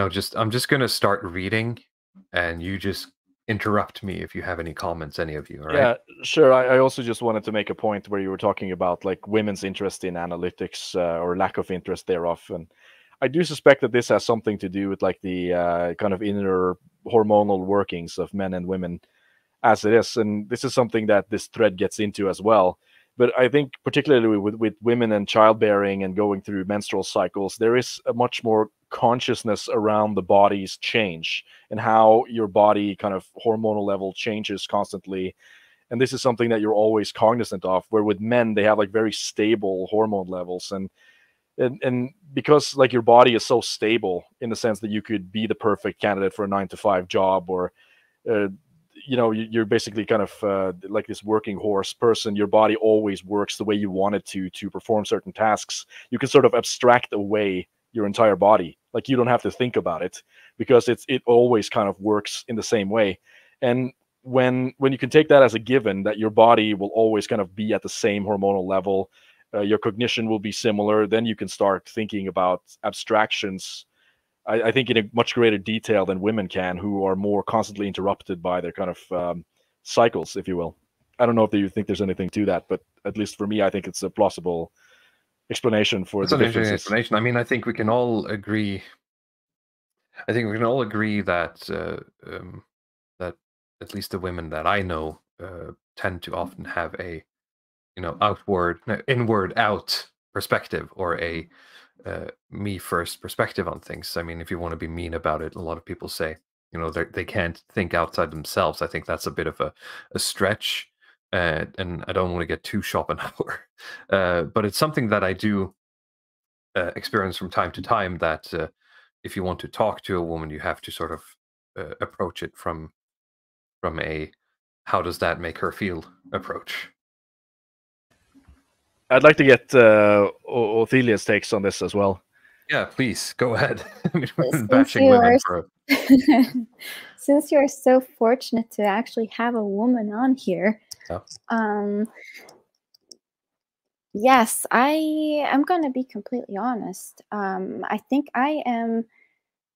just I'm just gonna start reading, and you just interrupt me if you have any comments, any of you. All right? Yeah, sure. I also just wanted to make a point where you were talking about like women's interest in analytics or lack of interest thereof, and I do suspect that this has something to do with like the kind of inner hormonal workings of men and women as it is, and this is something that this thread gets into as well. But I think particularly with women and childbearing and going through menstrual cycles, there is a much more consciousness around the body's change and how your body kind of hormonal level changes constantly, and this is something that you're always cognizant of, where with men they have like very stable hormone levels, and because like your body is so stable in the sense that you could be the perfect candidate for a 9 to 5 job, or uh, you're basically kind of like this working horse person. Your body always works the way you want it to perform certain tasks. You can sort of abstract away your entire body, like you don't have to think about it, because it always kind of works in the same way. And when you can take that as a given, that your body will always kind of be at the same hormonal level, your cognition will be similar, then you can start thinking about abstractions, I think, in a much greater detail than women can, who are more constantly interrupted by their kind of cycles, if you will. I don't know if you think there's anything to that, but at least for me, I think it's a plausible explanation for That's the an interesting differences. explanation. I mean, I think we can all agree. I think we can all agree that that at least the women that I know tend to often have a inward out perspective, or a me first perspective on things. I mean, if you want to be mean about it, a lot of people say, they can't think outside themselves. I think that's a bit of a stretch, and I don't want to get too Schopenhauer, but it's something that I do experience from time to time. That if you want to talk to a woman, you have to sort of approach it from a how does that make her feel approach. I'd like to get Othelia's takes on this as well. Yeah, please go ahead. I mean, we've been Since bashing you women are for since you're so fortunate to actually have a woman on here, yes, I am going to be completely honest. I think I am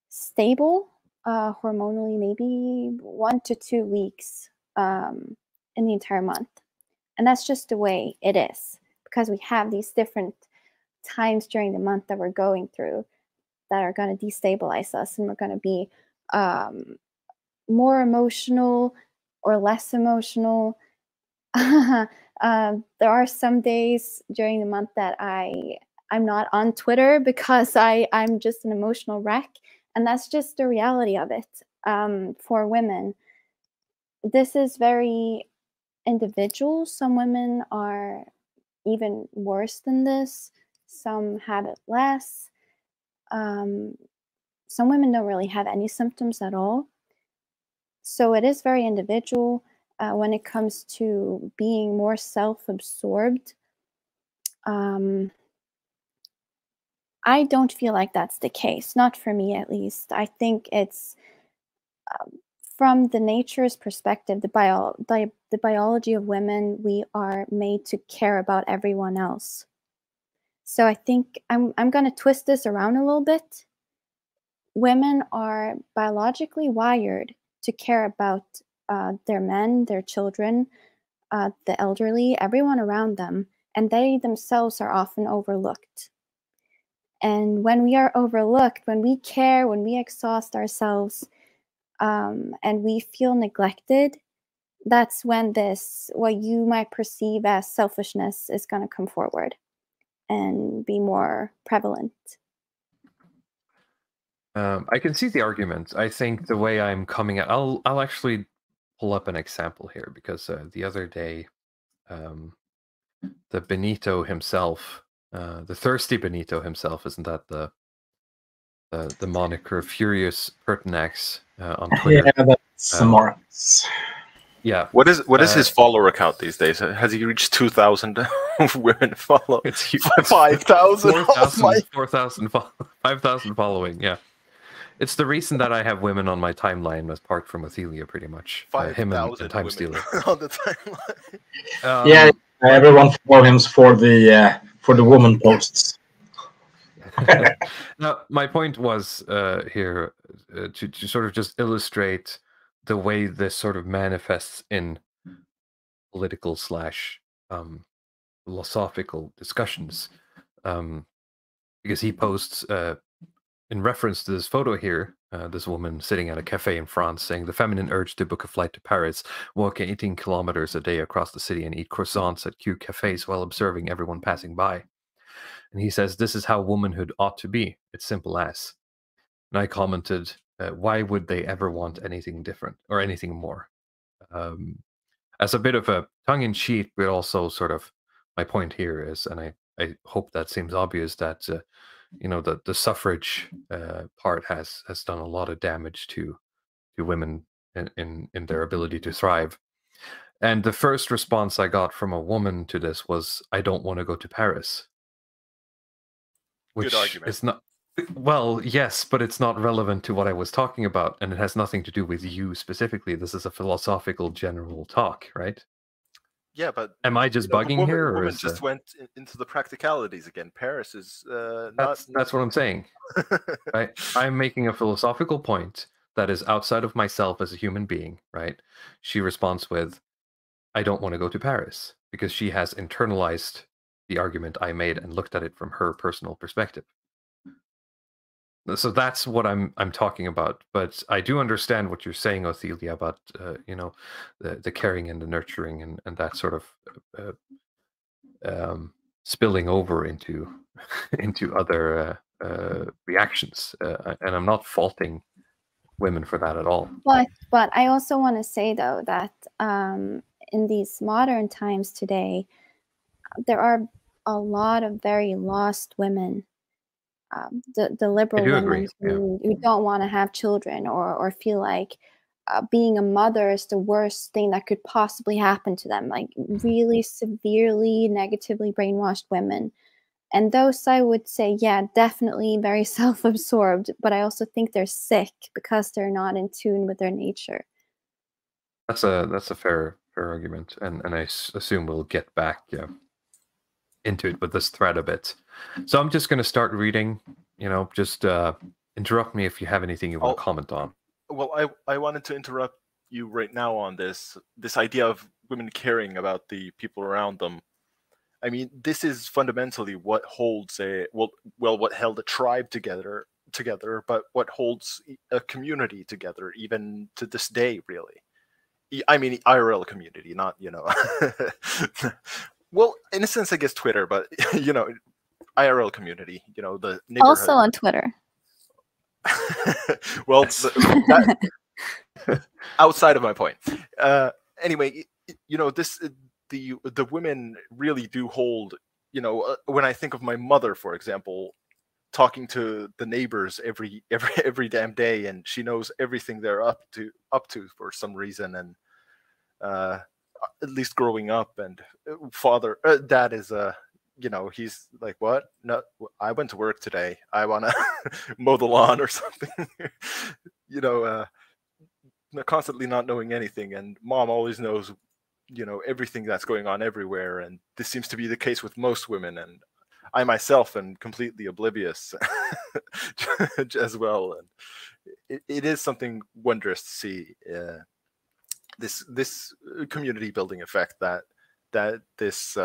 stable hormonally, maybe 1 to 2 weeks in the entire month. And that's just the way it is, because we have these different times during the month that we're going through that are going to destabilize us, and we're going to be more emotional or less emotional. There are some days during the month that I'm not on Twitter because I'm just an emotional wreck, and that's just the reality of it. For women, this is very individual. Some women are even worse than this. Some have it less. Some women don't really have any symptoms at all. So it is very individual when it comes to being more self-absorbed. I don't feel like that's the case, not for me at least. I think it's from the nature's perspective, the biology of women, we are made to care about everyone else. So I think I'm going to twist this around a little bit. Women are biologically wired to care about their men, their children, the elderly, everyone around them, and they themselves are often overlooked. And when we are overlooked, when we care, when we exhaust ourselves, and we feel neglected, that's when what you might perceive as selfishness, is going to come forward and be more prevalent. I can see the argument. I think the way I'm coming at, I'll actually pull up an example here, because the other day, the Benito himself, the thirsty Benito himself, isn't that the moniker Furious Pertinax on Twitter? Yeah, that's Marks. Yeah. What is his follower account these days? Has he reached 2,000 women follow? It's huge. 5,000. 5,000 following. Yeah. It's the reason that I have women on my timeline, apart from Othelia, pretty much. Him and Time Stealer on the timeline. Yeah, everyone follows him for the woman posts. Now, my point was here to sort of just illustrate the way this sort of manifests in political slash philosophical discussions. Because he posts in reference to this photo here, this woman sitting at a cafe in France saying the feminine urge to book a flight to Paris, walk 18 kilometers a day across the city and eat croissants at cute cafes while observing everyone passing by. And he says, this is how womanhood ought to be. It's simple as. And I commented, why would they ever want anything different or anything more? As a bit of a tongue-in-cheek, but also sort of my point here is, and I hope that seems obvious, that you know, the suffrage part has done a lot of damage to women in their ability to thrive. And the first response I got from a woman to this was, "I don't want to go to Paris," which Good argument. is not. Well, yes, but it's not relevant to what I was talking about, and it has nothing to do with you specifically. This is a philosophical, general talk, right? Yeah, but Am I just the bugging here, or woman is just went into the practicalities again. Paris is not. that's what I'm saying? Right? I'm making a philosophical point that is outside of myself as a human being, right? She responds with, "I don't want to go to Paris," because she has internalized the argument I made and looked at it from her personal perspective. So that's what I'm talking about. But I do understand what you're saying, Othelia, about you know, the caring and the nurturing and that sort of spilling over into into other reactions. And I'm not faulting women for that at all. But I also want to say though that in these modern times today, there are a lot of very lost women. The liberal women who don't want to have children or feel like being a mother is the worst thing that could possibly happen to them, like really severely negatively brainwashed women. And those, I would say, yeah, definitely very self-absorbed, but I also think they're sick because they're not in tune with their nature. That's a fair argument, and I assume we'll get back into it with this thread a bit. So I'm just going to start reading. You know, just interrupt me if you have anything you want to comment on. Well, I wanted to interrupt you right now on this idea of women caring about the people around them. I mean, this is fundamentally what holds what held a tribe together, but what holds a community together, even to this day, really. I mean, IRL community, not, you know. Well, in a sense, I guess Twitter, but, you know, IRL community, you know, the neighborhood. Also on Twitter. Well, outside of my point. Anyway, you know, the women really do hold, you know, when I think of my mother, for example, talking to the neighbors every damn day, and she knows everything they're up to for some reason, and at least growing up, and dad is you know, he's like, what? No, I went to work today. I want to mow the lawn or something. You know, constantly not knowing anything, and mom always knows, you know, everything that's going on everywhere, and this seems to be the case with most women, and I myself am completely oblivious as well. And it is something wondrous to see this community building effect that this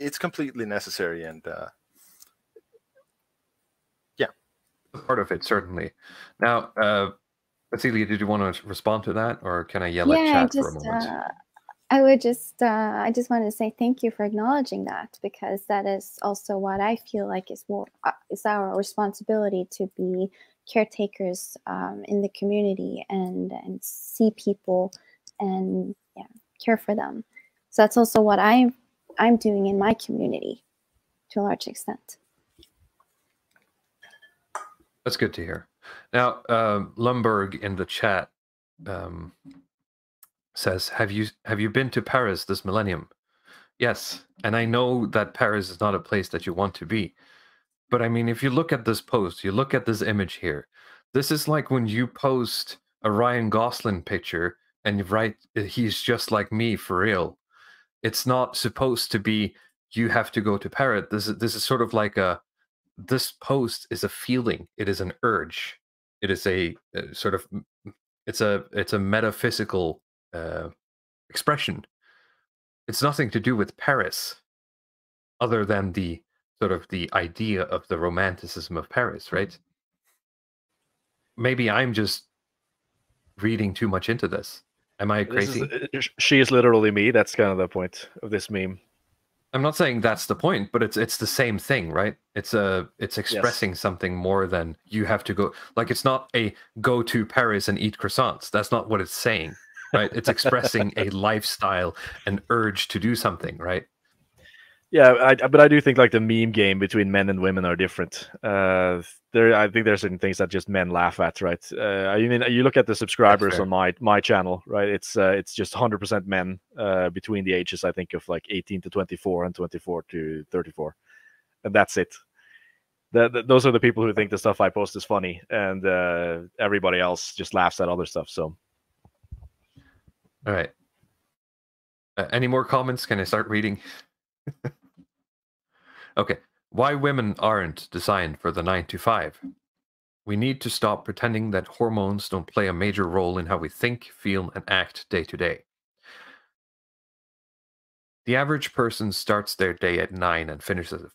it's completely necessary, and yeah, part of it certainly. Now, Cecilia, did you want to respond to that, or can I yell at chat for a moment? I just wanted to say thank you for acknowledging that, because that is also what I feel like is our responsibility, to be caretakers in the community and see people and care for them. So that's also what I'm doing in my community to a large extent. That's good to hear. Now, Lumberg in the chat says, have you been to Paris this millennium? Yes, and I know that Paris is not a place that you want to be. But I mean, if you look at this post, you look at this image here, this is like when you post a Ryan Gosling picture and you write, he's just like me for real. It's not supposed to be, you have to go to Paris. This is sort of like this post is a feeling. It is an urge. It is a sort of it's a metaphysical expression. It's nothing to do with Paris, other than the sort of the idea of the romanticism of Paris, right? Maybe I'm just reading too much into this. Am I crazy? She is literally me. That's kind of the point of this meme. I'm not saying that's the point, but it's the same thing, right? It's expressing something more than you have to go. Like, it's not a go to Paris and eat croissants. That's not what it's saying, right? It's expressing a lifestyle, an urge to do something, right? Yeah, but I do think like the meme game between men and women are different. I think there's certain things that just men laugh at, right? I mean, you look at the subscribers on my channel, right? It's just 100% men between the ages, I think, of like 18 to 24 and 24 to 34, and that's it. Those are the people who think the stuff I post is funny, and everybody else just laughs at other stuff. So, all right. Any more comments? Can I start reading? Okay. Why women aren't designed for the 9 to 5. We need to stop pretending that hormones don't play a major role in how we think, feel, and act day to day. The average person starts their day at 9 and finishes at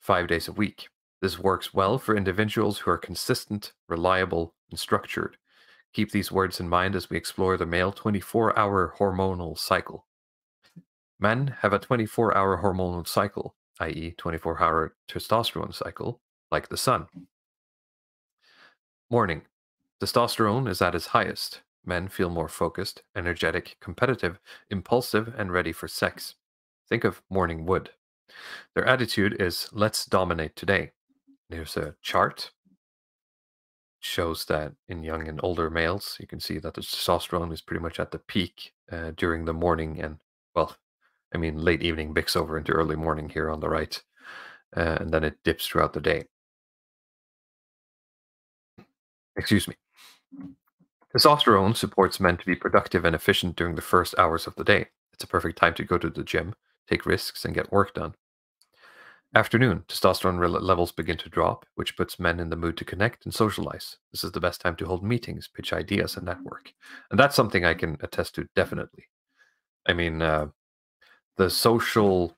5 days a week. This works well for individuals who are consistent, reliable, and structured. Keep these words in mind as we explore the male 24-hour hormonal cycle. Men have a 24-hour hormonal cycle, i.e. 24-hour testosterone cycle, like the sun. Morning. Testosterone is at its highest. Men feel more focused, energetic, competitive, impulsive, and ready for sex. Think of morning wood. Their attitude is, let's dominate today. There's a chart. It shows that in young and older males, you can see that the testosterone is pretty much at the peak during the morning and, well, I mean, late evening bicks over into early morning here on the right, and then it dips throughout the day. Excuse me. Testosterone supports men to be productive and efficient during the first hours of the day. It's a perfect time to go to the gym, take risks, and get work done. Afternoon, testosterone levels begin to drop, which puts men in the mood to connect and socialize. This is the best time to hold meetings, pitch ideas, and network. And that's something I can attest to, definitely. I mean, the social,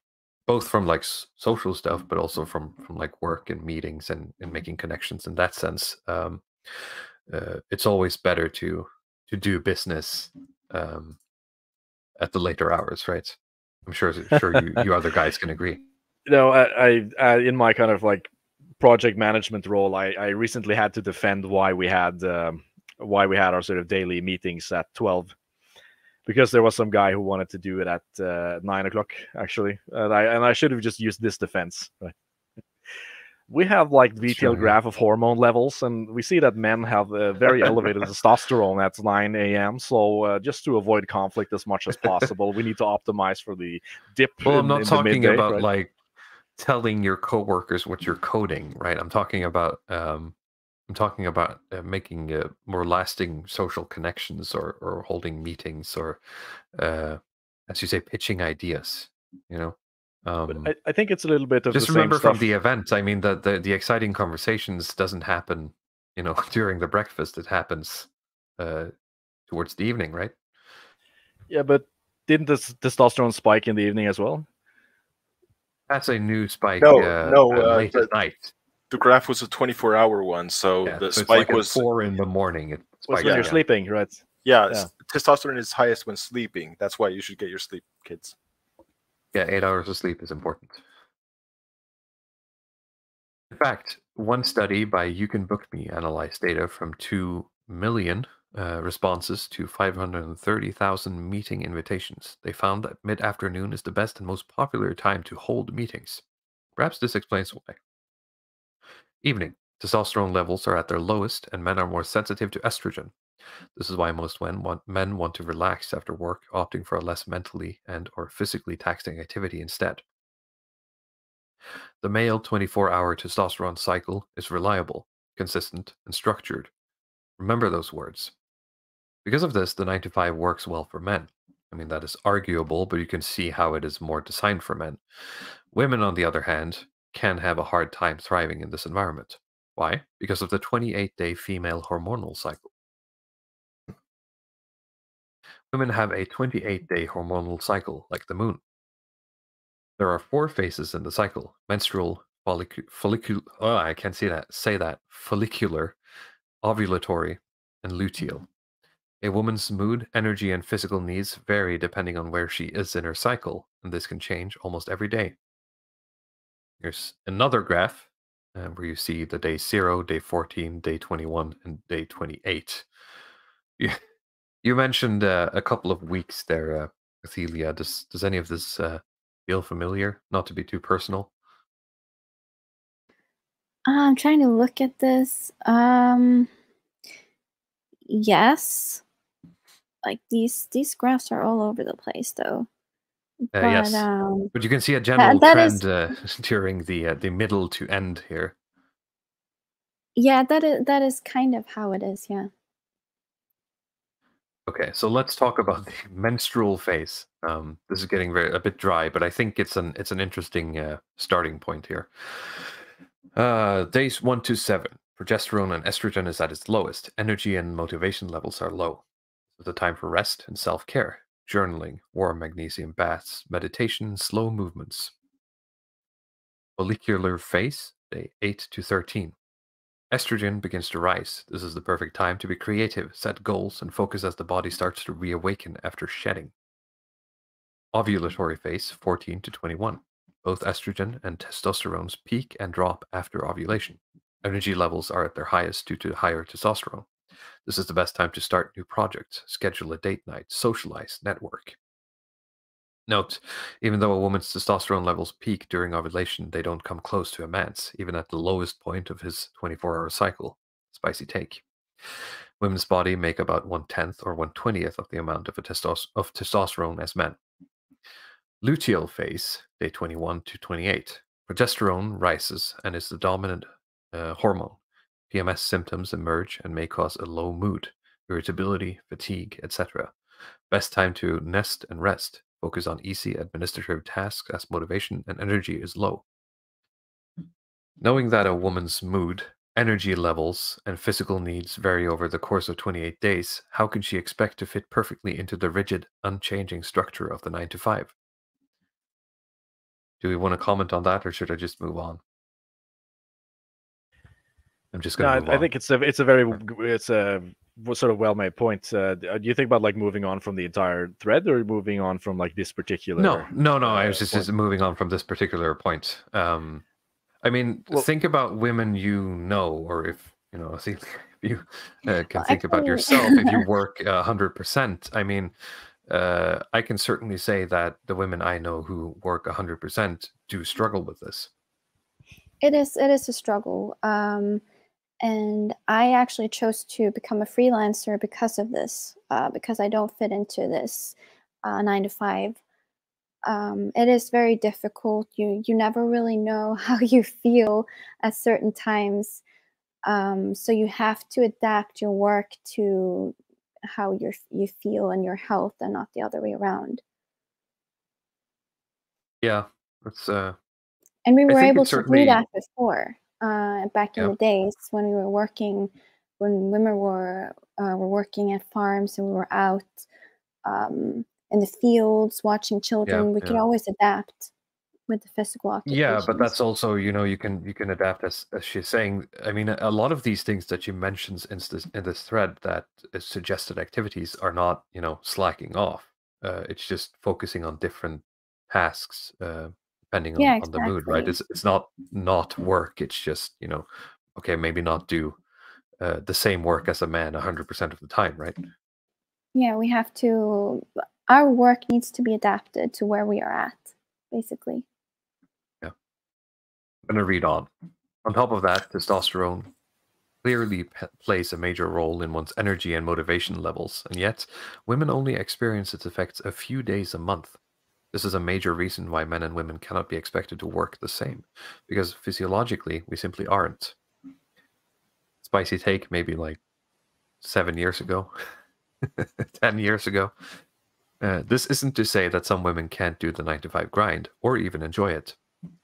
both from like social stuff, but also from like work and meetings and making connections in that sense. It's always better to do business at the later hours, right? I'm sure you other guys can agree. I in my kind of like project management role, I recently had to defend why we had our sort of daily meetings at 12. Because there was some guy who wanted to do it at 9 o'clock, actually, and I should have just used this defense. Right? We have like detailed graph of hormone levels, and we see that men have very elevated testosterone at 9 a.m. So just to avoid conflict as much as possible, we need to optimize for the dip. Well, I'm not talking midday, about right? like telling your coworkers what you're coding, right? I'm talking about making more lasting social connections or holding meetings or, as you say, pitching ideas. You know, but I think it's a little bit of just the remember same stuff. from the event. I mean, the exciting conversations doesn't happen, you know, during the breakfast. It happens towards the evening, right? Yeah, but didn't this testosterone spike in the evening as well? That's a new spike. Late at night. The graph was a 24-hour one, so the so spike like was 4 in the morning. It was when you're sleeping, right? Yeah, testosterone is highest when sleeping. That's why you should get your sleep, kids. Yeah, 8 hours of sleep is important. In fact, one study by You Can Book Me analyzed data from 2 million responses to 530,000 meeting invitations. They found that mid-afternoon is the best and most popular time to hold meetings. Perhaps this explains why. Evening. Testosterone levels are at their lowest, and men are more sensitive to estrogen. This is why most men want to relax after work, opting for a less mentally and or physically taxing activity instead. The male 24-hour testosterone cycle is reliable, consistent, and structured. Remember those words. Because of this, the 9 to 5 works well for men. I mean, that is arguable, but you can see how it is more designed for men. Women, on the other hand, can have a hard time thriving in this environment. Why? Because of the 28-day female hormonal cycle. Women have a 28-day hormonal cycle, like the moon. There are 4 phases in the cycle: menstrual, I can't say that, follicular, ovulatory, and luteal. A woman's mood, energy, and physical needs vary depending on where she is in her cycle, and this can change almost every day. Here's another graph where you see the day 0, day 14, day 21, and day 28. You mentioned a couple of weeks there, Athelia. Does any of this feel familiar? Not to be too personal. I'm trying to look at this. Yes. Like these graphs are all over the place, though. But Yes, but you can see a general that trend is during the middle to end here. yeah, that is kind of how it is. Yeah. Okay, so let's talk about the menstrual phase. This is getting a bit dry, but I think it's an interesting starting point here. Days 1 to 7, progesterone and estrogen is at its lowest. Energy and motivation levels are low. It's a time for rest and self-care, journaling, warm magnesium baths, meditation, slow movements. Follicular phase, day 8 to 13. Estrogen begins to rise. This is the perfect time to be creative, set goals, and focus as the body starts to reawaken after shedding. Ovulatory phase, 14 to 21. Both estrogen and testosterone peak and drop after ovulation. Energy levels are at their highest due to higher testosterone. This is the best time to start new projects, schedule a date night, socialize, network. Note, even though a woman's testosterone levels peak during ovulation, they don't come close to a man's, even at the lowest point of his 24-hour cycle. Spicy take. Women's body make about 1/10 or 1/20th of the amount of testosterone as men. Luteal phase, day 21 to 28. Progesterone rises and is the dominant hormone. PMS symptoms emerge and may cause a low mood, irritability, fatigue, etc. Best time to nest and rest. Focus on easy administrative tasks as motivation and energy is low. Knowing that a woman's mood, energy levels, and physical needs vary over the course of 28 days, how can she expect to fit perfectly into the rigid, unchanging structure of the 9 to 5? Do we want to comment on that, or should I just move on? I'm just going to move on. I think it's a sort of well-made point. Do you think about like moving on from the entire thread, or moving on from like this particular? No. I was just moving on from this particular point. I mean, think about women you know, or if you know, if you can think about yourself. If you work 100%, I mean, I can certainly say that the women I know who work 100% do struggle with this. It is a struggle. And I actually chose to become a freelancer because of this, because I don't fit into this 9 to 5. It is very difficult. You never really know how you feel at certain times. So you have to adapt your work to how you feel and your health, and not the other way around. Yeah, that's And we were able to do that before, back in the days when we were working, when women were working at farms and we were out in the fields watching children. We could always adapt with the physical occupations. Yeah, but that's also, you know, you can adapt as she's saying. I mean, a lot of these things that she mentions in this thread that is suggested activities are not, you know, slacking off. It's just focusing on different tasks. Depending on the mood, right? It's not work. It's just, you know, okay, maybe not do the same work as a man 100% of the time, right? Yeah, we have to. Our work needs to be adapted to where we are at, basically. Yeah. I'm gonna read on. On top of that, testosterone clearly plays a major role in one's energy and motivation levels, and yet women only experience its effects a few days a month. This is a major reason why men and women cannot be expected to work the same, because physiologically, we simply aren't. Spicy take maybe like 7 years ago, 10 years ago. This isn't to say that some women can't do the 9 to 5 grind, or even enjoy it.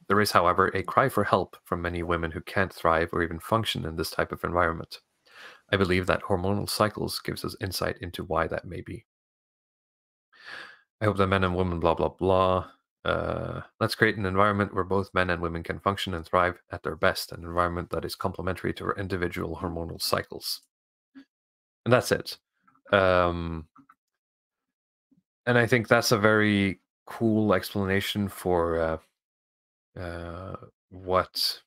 There is, however, a cry for help from many women who can't thrive or even function in this type of environment. I believe that hormonal cycles gives us insight into why that may be. I hope that men and women, blah, blah, blah. Let's create an environment where both men and women can function and thrive at their best, an environment that is complementary to our individual hormonal cycles. And that's it. And I think that's a very cool explanation for what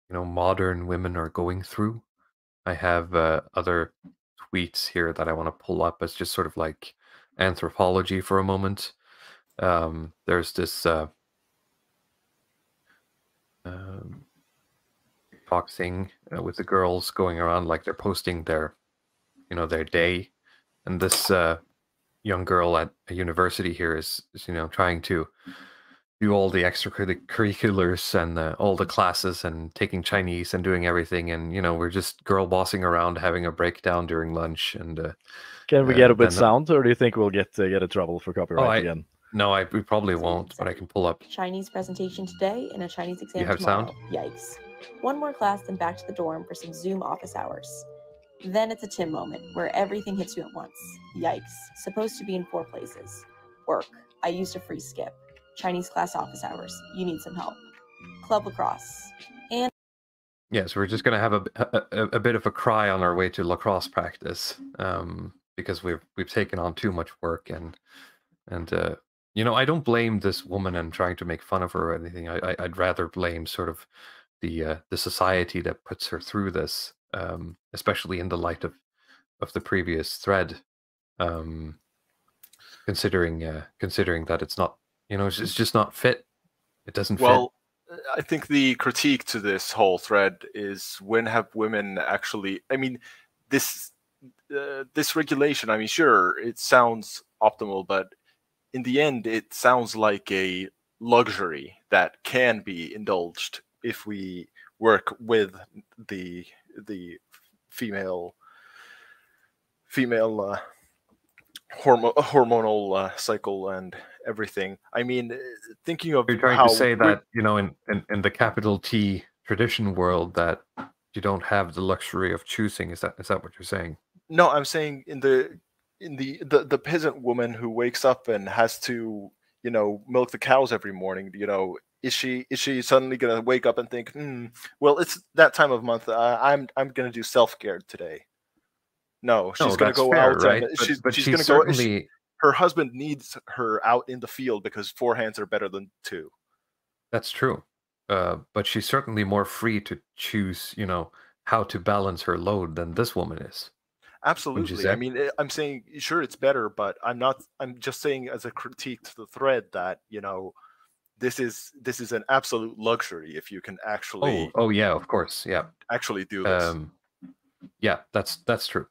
modern women are going through. I have other tweets here that I want to pull up as just sort of like anthropology for a moment. There's this talk thing with the girls going around like they're posting their day, and this young girl at a university here is trying to do all the extracurriculars and all the classes and taking Chinese and doing everything, and we're just girl bossing around having a breakdown during lunch. And can we get a bit sound, or do you think we'll get in trouble for copyright again? No, we probably won't, but I can pull up. Chinese presentation today and a Chinese exam you have tomorrow. Sound? Yikes. One more class, then back to the dorm for some Zoom office hours. Then it's a Tim moment, where everything hits you at once. Yikes. Supposed to be in 4 places. Work. I used a free skip. Chinese class office hours. You need some help. Club lacrosse. And yes, we're just going to have a bit of a cry on our way to lacrosse practice, because we've taken on too much work, and I don't blame this woman and trying to make fun of her or anything. I'd rather blame sort of the society that puts her through this, especially in the light of the previous thread, considering that it's not, it's just not fit. It doesn't fit. Well, I think the critique to this whole thread is, when have women actually, I mean, this regulation, I mean, sure, it sounds optimal, but in the end, it sounds like a luxury that can be indulged if we work with the female hormonal cycle and everything. I mean, thinking of you're trying to say that in the capital T tradition world that you don't have the luxury of choosing. Is that what you're saying? No, I'm saying in the peasant woman who wakes up and has to milk the cows every morning. Is she suddenly gonna wake up and think, well, it's that time of month, I'm gonna do self-care today? No, she's gonna go fair, out, right? and but she's she gonna certainly... go. Her husband needs her out in the field because 4 hands are better than 2. That's true, but she's certainly more free to choose, how to balance her load than this woman is. Absolutely. I mean, I'm saying, sure, it's better, but I'm just saying as a critique to the thread that this is an absolute luxury if you can actually. Oh yeah, of course, yeah. Actually do this. Yeah, that's true.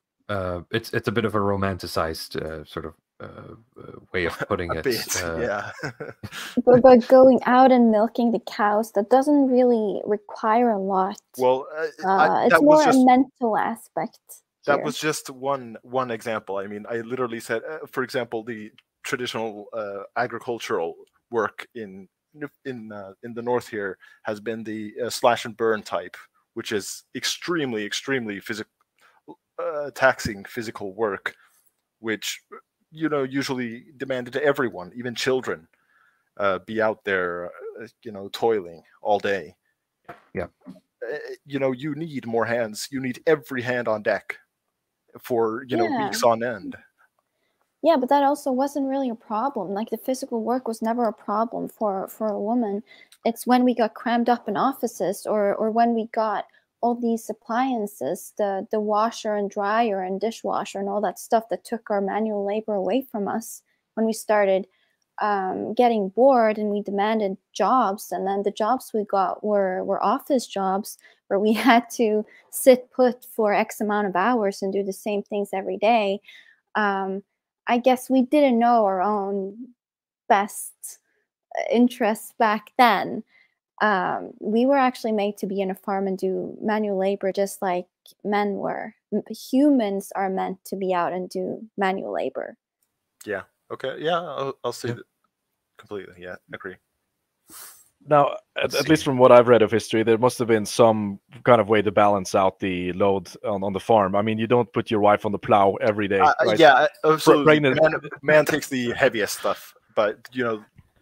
It's a bit of a romanticized sort of way of putting it. Yeah. but going out and milking the cows, that doesn't really require a lot. Well, it's more a mental aspect. That was just one example. I mean, I literally said, for example, the traditional agricultural work in the north here has been the slash and burn type, which is extremely taxing physical work, which usually demanded to everyone, even children, be out there toiling all day. Yeah. You need more hands. You need every hand on deck for weeks on end. Yeah, but that also wasn't really a problem. Like, the physical work was never a problem for a woman. It's when we got crammed up in offices, or when we got all these appliances, the washer and dryer and dishwasher and all that stuff that took our manual labor away from us, when we started getting bored and we demanded jobs. And then the jobs we got were office jobs where we had to sit put for X amount of hours and do the same things every day. I guess we didn't know our own best interests back then. We were actually made to be in a farm and do manual labor just like men were. Humans are meant to be out and do manual labor. Yeah. Okay. Yeah, I'll see that completely. Yeah, agree. Now, at least from what I've read of history, there must have been some kind of way to balance out the load on the farm. I mean, you don't put your wife on the plow every day, right? Yeah, absolutely. Pregnant- Man takes the heaviest stuff, but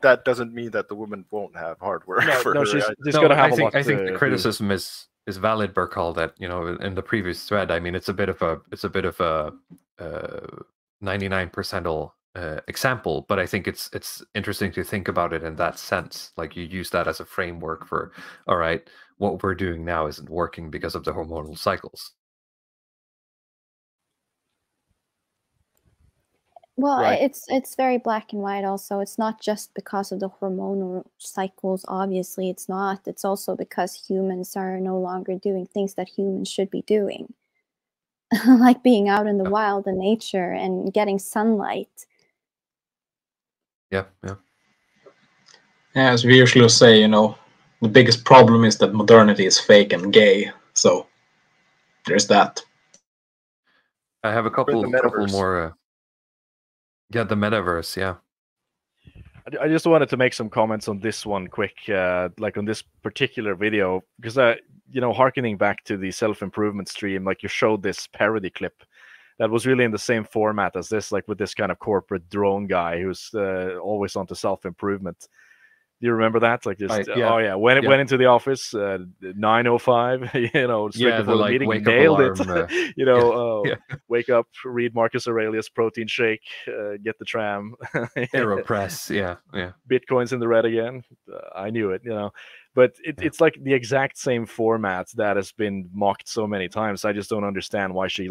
that doesn't mean that the woman won't have hard work for no, her. she's No, going to have I a lot. think the to criticism is valid, Burkall. That in the previous thread, I mean, it's a bit of a 99% example, but I think it's interesting to think about it in that sense. Like you use that as a framework for, all right, what we're doing now isn't working because of the hormonal cycles. Well, Right. it's very black and white also. It's not just because of the hormonal cycles, obviously it's not. It's also because humans are no longer doing things that humans should be doing. Like being out in the wild in nature and getting sunlight. Yeah. As we usually say, the biggest problem is that modernity is fake and gay. So there's that. I have a couple metaverse. more. Yeah, the metaverse. Yeah. I just wanted to make some comments on this one quick, like on this particular video, because harkening back to the self-improvement stream, like you showed this parody clip that was really in the same format as this, like with this kind of corporate drone guy who's always onto self-improvement. Do you remember that? Like just went into the office 9:05, straight before the meeting, wake nailed up alarm, it. Wake up, read Marcus Aurelius' protein shake, get the tram, AeroPress, yeah. Bitcoin's in the red again. I knew it, but it's like the exact same format that has been mocked so many times. I just don't understand why she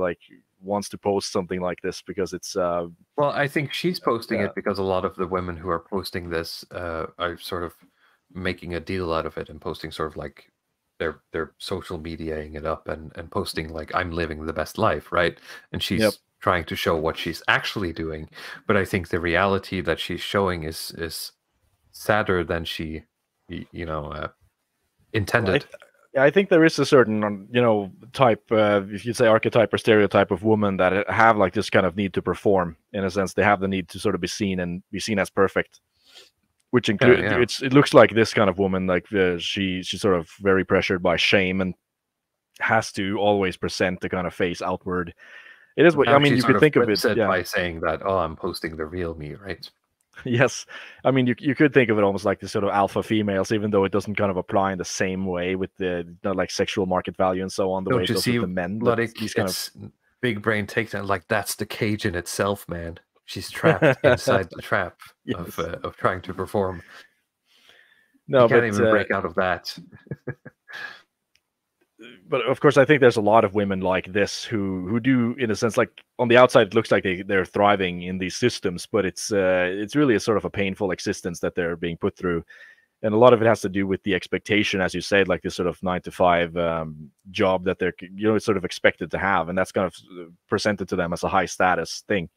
wants to post something like this, because it's well, I think she's posting it because a lot of the women who are posting this are sort of making a deal out of it and posting sort of like they're social mediating it up and posting like, I'm living the best life, right? And she's trying to show what she's actually doing. But I think the reality that she's showing is sadder than she intended. I think there is a certain, type, if you'd say archetype or stereotype of woman that have like this kind of need to perform. In a sense, they have the need to sort of be seen as perfect, which includes it looks like this kind of woman, like she's sort of very pressured by shame and has to always present the kind of face outward. It is what I mean. You could think of it by saying that, oh, I'm posting the real me, right? Yes, I mean you could think of it almost like the sort of alpha females, even though it doesn't kind of apply in the same way with the like sexual market value and so on. The way it does with the men, but these kind of big brain takedown, like that's the cage in itself, man. She's trapped inside the trap of trying to perform. No, you can't even break out of that. But of course, I think there's a lot of women like this who do, in a sense, like on the outside, it looks like they're thriving in these systems, but it's really a sort of a painful existence that they're being put through, and a lot of it has to do with the expectation, as you said, like this sort of 9-to-5 job that they're sort of expected to have, and that's kind of presented to them as a high status thing.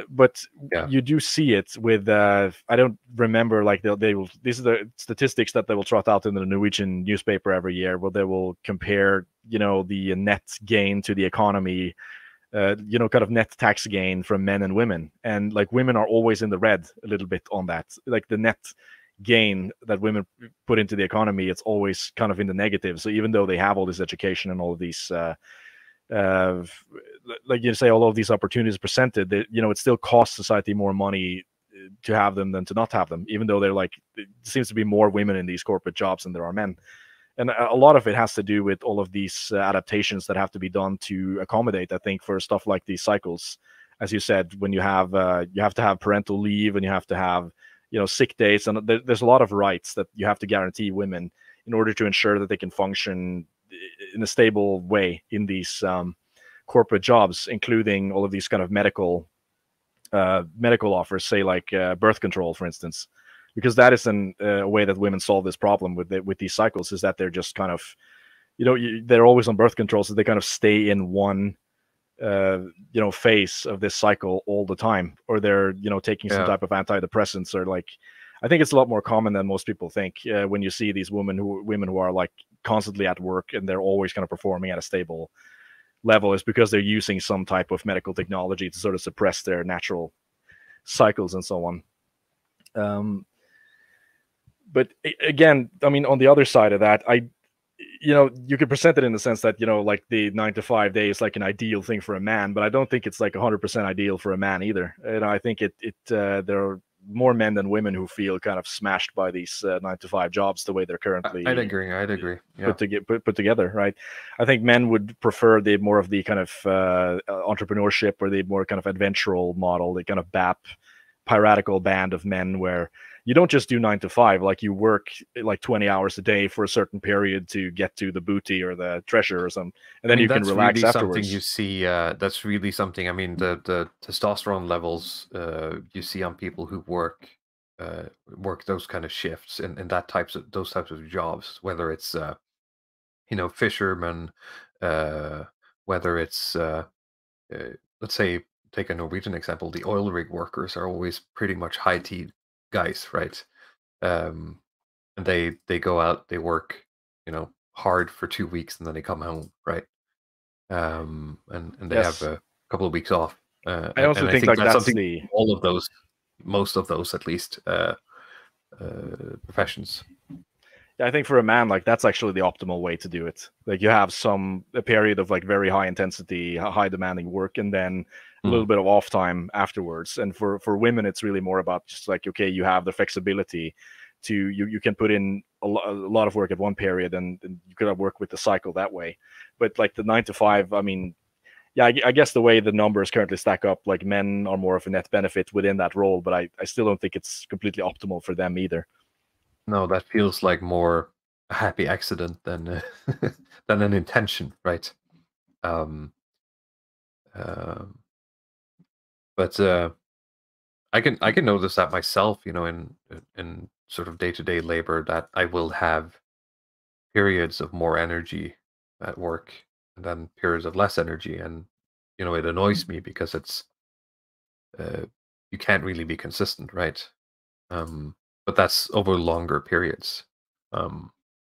But you do see it with I don't remember, like they will, these are the statistics that they will trot out in the Norwegian newspaper every year, where they will compare the net gain to the economy, kind of net tax gain from men and women, and like women are always in the red a little bit on that. Like the net gain that women put into the economy, it's always kind of in the negative. So even though they have all this education and all of these like you say, all of these opportunities presented, that it still costs society more money to have them than to not have them, even though it seems to be more women in these corporate jobs than there are men. And a lot of it has to do with all of these adaptations that have to be done to accommodate, I think, for stuff like these cycles. As you said, when you have to have parental leave, and you have to have sick days, and there's a lot of rights that you have to guarantee women in order to ensure that they can function in a stable way in these corporate jobs, including all of these kind of medical offers, say like birth control, for instance, because that is a way that women solve this problem with these cycles, is that they're just kind of they're always on birth control, so they kind of stay in one phase of this cycle all the time, or they're taking some type of antidepressants, or like, I think it's a lot more common than most people think when you see these women who are like constantly at work and they're always kind of performing at a stable level, is because they're using some type of medical technology to sort of suppress their natural cycles and so on. But again, I mean, on the other side of that, you could present it in the sense that, like the 9 to 5 day is like an ideal thing for a man, but I don't think it's like 100% ideal for a man either. I think there are more men than women who feel kind of smashed by these 9 to 5 jobs the way they're currently I'd agree. Yeah. put together, right? I think men would prefer the more of the kind of entrepreneurship, or the more kind of adventural model, the kind of BAP, piratical band of men, where you don't just do 9 to 5, like you work like 20 hours a day for a certain period to get to the booty or the treasure or something, and then you can relax really afterwards. Something you see. That's really something. I mean, the testosterone levels you see on people who work those kind of shifts and those types of jobs, whether it's fishermen, whether it's let's say, take a Norwegian example, the oil rig workers are always pretty much high tea guys, right? And they go out, they work, hard for 2 weeks, and then they come home, right? And they have Yes. a couple of weeks off. I also and think like that's something the all of those, most of those at least, professions. Yeah, I think for a man, like that's actually the optimal way to do it. Like you have a period of like very high intensity, high demanding work, and then a little bit of off time afterwards. And for women, it's really more about just like, okay, you have the flexibility to you can put in a lot of work at one period, and you could work with the cycle that way. But like the 9 to 5, I mean, yeah, I guess the way the numbers currently stack up, like men are more of a net benefit within that role, but I still don't think it's completely optimal for them either. No, that feels like more a happy accident than than an intention, right? Um, but I can notice that myself, in sort of day-to-day labor, that I will have periods of more energy at work, and then periods of less energy, and it annoys me because it's you can't really be consistent, right? But that's over longer periods.